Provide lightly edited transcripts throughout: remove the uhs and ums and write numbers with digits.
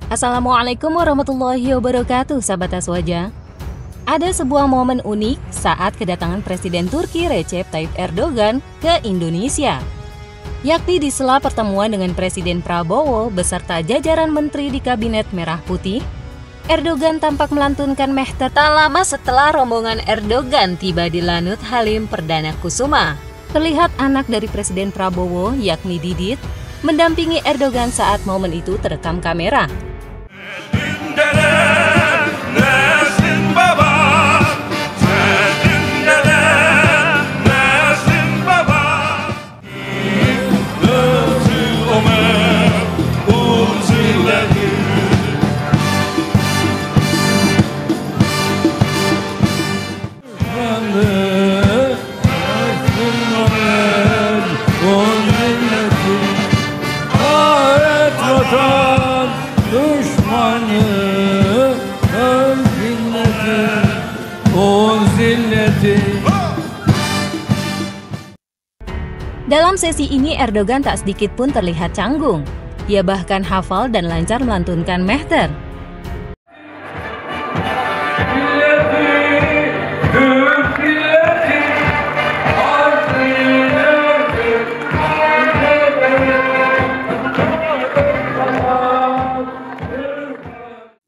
Assalamualaikum warahmatullahi wabarakatuh, sahabat Aswaja. Ada sebuah momen unik saat kedatangan Presiden Turki Recep Tayyip Erdogan ke Indonesia, yakni di sela pertemuan dengan Presiden Prabowo beserta jajaran menteri di Kabinet Merah Putih. Erdogan tampak melantunkan mehter tak lama setelah rombongan Erdogan tiba di Lanut Halim Perdana Kusuma. Terlihat anak dari Presiden Prabowo, yakni Didit, mendampingi Erdogan saat momen itu terekam kamera. Dalam sesi ini Erdogan tak sedikit pun terlihat canggung. Ia bahkan hafal dan lancar melantunkan mehter.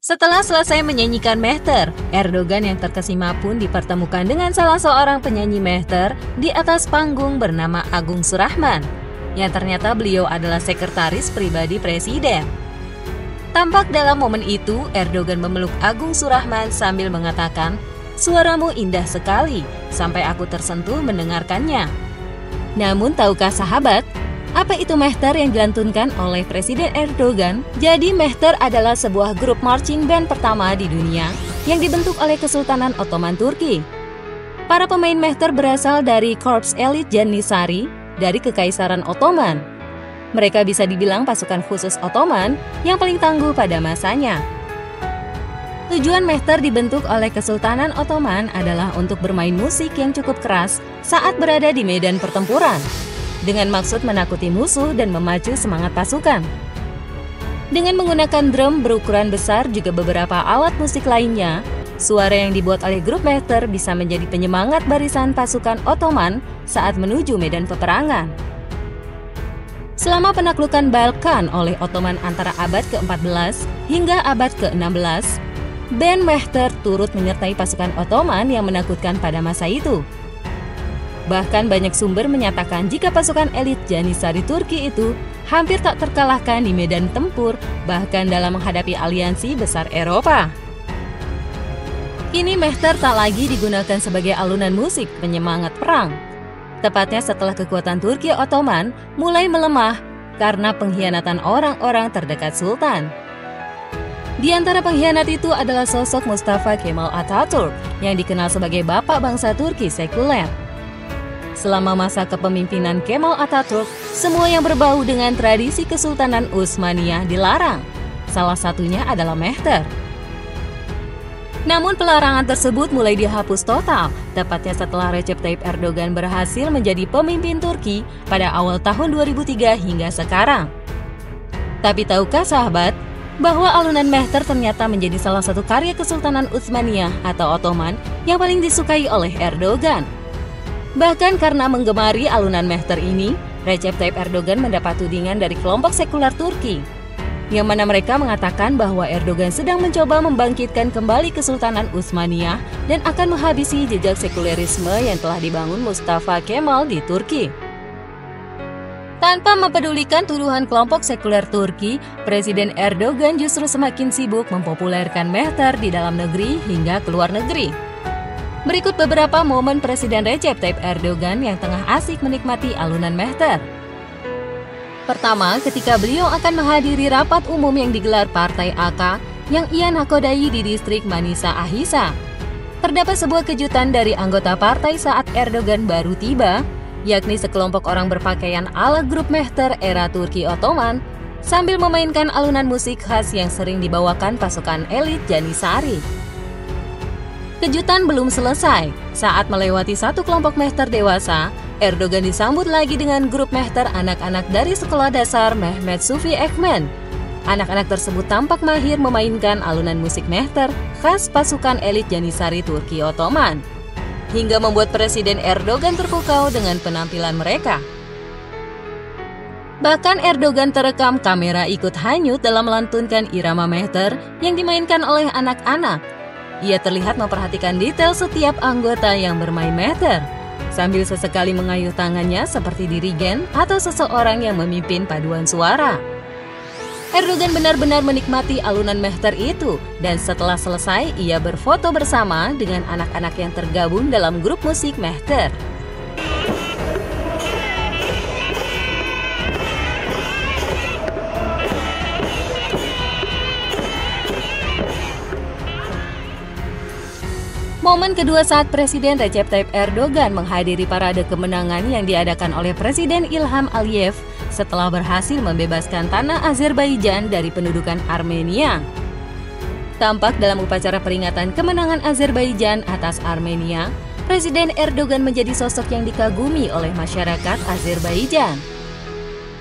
Setelah selesai menyanyikan mehter, Erdogan yang terkesima pun dipertemukan dengan salah seorang penyanyi mehter di atas panggung bernama Agung Surahman, yang ternyata beliau adalah sekretaris pribadi Presiden. Tampak dalam momen itu, Erdogan memeluk Agung Surahman sambil mengatakan, "Suaramu indah sekali, sampai aku tersentuh mendengarkannya." Namun tahukah sahabat, apa itu mehter yang dilantunkan oleh Presiden Erdogan? Jadi mehter adalah sebuah grup marching band pertama di dunia yang dibentuk oleh Kesultanan Ottoman Turki. Para pemain mehter berasal dari Korps Elit Janissary dari Kekaisaran Ottoman. Mereka bisa dibilang pasukan khusus Ottoman yang paling tangguh pada masanya. Tujuan mehter dibentuk oleh Kesultanan Ottoman adalah untuk bermain musik yang cukup keras saat berada di medan pertempuran, dengan maksud menakuti musuh dan memacu semangat pasukan. Dengan menggunakan drum berukuran besar juga beberapa alat musik lainnya, suara yang dibuat oleh grup mehter bisa menjadi penyemangat barisan pasukan Ottoman saat menuju medan peperangan. Selama penaklukan Balkan oleh Ottoman antara abad ke-14 hingga abad ke-16, band mehter turut menyertai pasukan Ottoman yang menakutkan pada masa itu. Bahkan banyak sumber menyatakan jika pasukan elit Janissary Turki itu hampir tak terkalahkan di medan tempur, bahkan dalam menghadapi aliansi besar Eropa. Kini mehter tak lagi digunakan sebagai alunan musik penyemangat perang. Tepatnya setelah kekuatan Turki Ottoman mulai melemah karena pengkhianatan orang-orang terdekat Sultan. Di antara pengkhianat itu adalah sosok Mustafa Kemal Atatürk yang dikenal sebagai bapak bangsa Turki sekuler. Selama masa kepemimpinan Kemal Atatürk, semua yang berbau dengan tradisi Kesultanan Utsmaniyah dilarang. Salah satunya adalah mehter. Namun pelarangan tersebut mulai dihapus total, tepatnya setelah Recep Tayyip Erdogan berhasil menjadi pemimpin Turki pada awal tahun 2003 hingga sekarang. Tapi tahukah sahabat, bahwa alunan mehter ternyata menjadi salah satu karya Kesultanan Utsmaniyah atau Ottoman yang paling disukai oleh Erdogan. Bahkan karena menggemari alunan mehter ini, Recep Tayyip Erdogan mendapat tudingan dari kelompok sekuler Turki, yang mana mereka mengatakan bahwa Erdogan sedang mencoba membangkitkan kembali Kesultanan Utsmaniyah dan akan menghabisi jejak sekulerisme yang telah dibangun Mustafa Kemal di Turki. Tanpa mempedulikan tuduhan kelompok sekuler Turki, Presiden Erdogan justru semakin sibuk mempopulerkan mehter di dalam negeri hingga ke luar negeri. Berikut beberapa momen Presiden Recep Tayyip Erdogan yang tengah asik menikmati alunan mehter. Pertama, ketika beliau akan menghadiri rapat umum yang digelar Partai AK yang ia nakodai di distrik Manisa Ahisa. Terdapat sebuah kejutan dari anggota partai saat Erdogan baru tiba, yakni sekelompok orang berpakaian ala grup mehter era Turki Ottoman sambil memainkan alunan musik khas yang sering dibawakan pasukan elit Janissary. Kejutan belum selesai. Saat melewati satu kelompok mehter dewasa, Erdogan disambut lagi dengan grup Mehter anak-anak dari sekolah dasar Mehmet Sufi Ekmen. Anak-anak tersebut tampak mahir memainkan alunan musik Mehter khas pasukan elit Janissary Turki Ottoman, hingga membuat Presiden Erdogan terpukau dengan penampilan mereka. Bahkan Erdogan terekam kamera ikut hanyut dalam melantunkan irama Mehter yang dimainkan oleh anak-anak. Ia terlihat memperhatikan detail setiap anggota yang bermain Mehter, sambil sesekali mengayuh tangannya seperti dirigen atau seseorang yang memimpin paduan suara. Erdogan benar-benar menikmati alunan Mehter itu, dan setelah selesai ia berfoto bersama dengan anak-anak yang tergabung dalam grup musik Mehter. Momen kedua saat Presiden Recep Tayyip Erdogan menghadiri parade kemenangan yang diadakan oleh Presiden Ilham Aliyev setelah berhasil membebaskan tanah Azerbaijan dari pendudukan Armenia. Tampak dalam upacara peringatan kemenangan Azerbaijan atas Armenia, Presiden Erdogan menjadi sosok yang dikagumi oleh masyarakat Azerbaijan.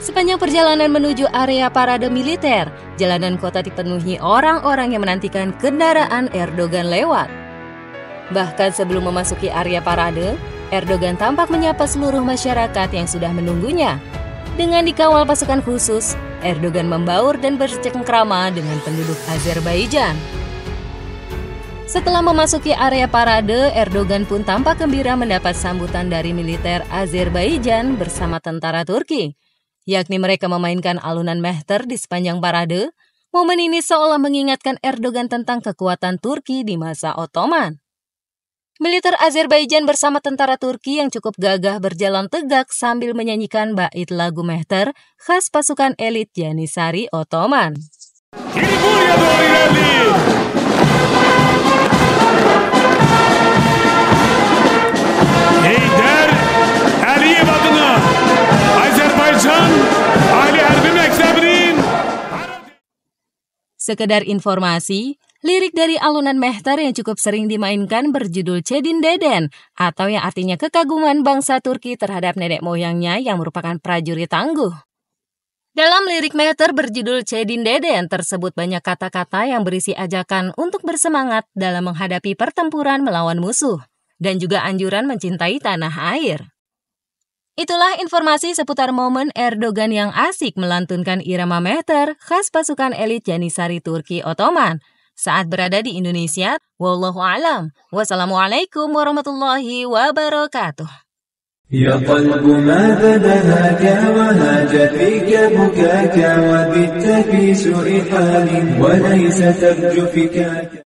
Sepanjang perjalanan menuju area parade militer, jalanan kota dipenuhi orang-orang yang menantikan kendaraan Erdogan lewat. Bahkan sebelum memasuki area parade, Erdogan tampak menyapa seluruh masyarakat yang sudah menunggunya. Dengan dikawal pasukan khusus, Erdogan membaur dan bercengkrama dengan penduduk Azerbaijan. Setelah memasuki area parade, Erdogan pun tampak gembira mendapat sambutan dari militer Azerbaijan bersama tentara Turki, yakni mereka memainkan alunan Mehter di sepanjang parade. Momen ini seolah mengingatkan Erdogan tentang kekuatan Turki di masa Ottoman. Militer Azerbaijan bersama tentara Turki yang cukup gagah berjalan tegak sambil menyanyikan bait lagu Mehter khas pasukan elit Janissary Ottoman. Heydar Aliyev adına Azerbaycan Ali Harbi Mektebinin. Sekedar informasi, lirik dari alunan Mehter yang cukup sering dimainkan berjudul Çetin Deden, atau yang artinya kekaguman bangsa Turki terhadap nenek moyangnya yang merupakan prajurit tangguh. Dalam lirik Mehter berjudul Çetin Deden tersebut banyak kata-kata yang berisi ajakan untuk bersemangat dalam menghadapi pertempuran melawan musuh, dan juga anjuran mencintai tanah air. Itulah informasi seputar momen Erdogan yang asik melantunkan irama Mehter khas pasukan elit Janissary Turki Ottoman saat berada di Indonesia. Wallahu a'lam. Wassalamualaikum warahmatullahi wabarakatuh. يا قلب ما بدهاك وهاج فيك بكاك وبت في سوء حال وليس ترجو فكاك